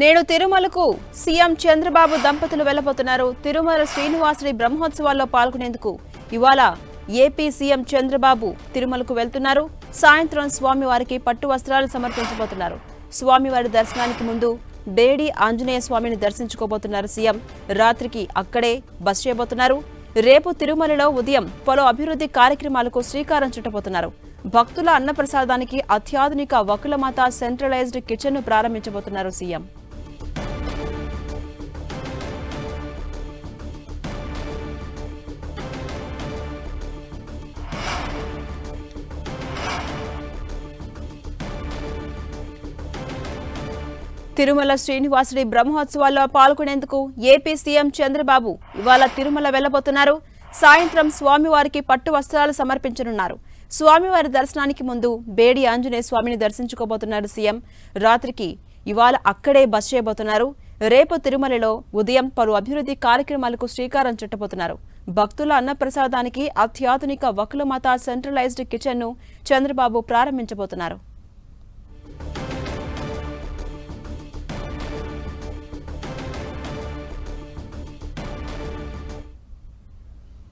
నేడు తిరుమలకు సీఎం చంద్రబాబు దంపతులు వెళ్లబోతున్నారు. తిరుమల శ్రీనివాసుడి బ్రహ్మోత్సవాల్లో పాల్గొనేందుకు ఇవాళ ఏపీ సీఎం చంద్రబాబు తిరుమలకు వెళ్తున్నారు. సాయంత్రం స్వామివారికి పట్టు వస్త్రాలు సమర్పించబోతున్నారు. స్వామివారి దర్శనానికి ముందు బేడి ఆంజనేయ స్వామిని దర్శించుకోబోతున్నారు సీఎం. రాత్రికి అక్కడే బస చేయబోతున్నారు. రేపు తిరుమలలో ఉదయం పలు అభివృద్ధి కార్యక్రమాలకు శ్రీకారం చుట్టబోతున్నారు. భక్తుల అన్నప్రసాదానికి అత్యాధునిక వకులమాత సెంట్రలైజ్డ్ కిచెన్ ను ప్రారంభించబోతున్నారు సీఎం. తిరుమల శ్రీనివాసుడి బ్రహ్మోత్సవాల్లో పాల్గొనేందుకు ఏపీ సీఎం చంద్రబాబు ఇవాళ తిరుమల వెళ్లబోతున్నారు. సాయంత్రం స్వామివారికి పట్టు వస్త్రాలు సమర్పించనున్నారు. స్వామివారి దర్శనానికి ముందు బేడి ఆంజనేయ స్వామిని దర్శించుకోబోతున్నారు సీఎం. రాత్రికి ఇవాళ అక్కడే బస చేయబోతున్నారు. రేపు తిరుమలలో ఉదయం పలు అభివృద్ధి కార్యక్రమాలకు శ్రీకారం చుట్టబోతున్నారు. భక్తుల అన్నప్రసాదానికి అత్యాధునిక వకులమాత సెంట్రలైజ్డ్ కిచెన్ ను చంద్రబాబు ప్రారంభించబోతున్నారు.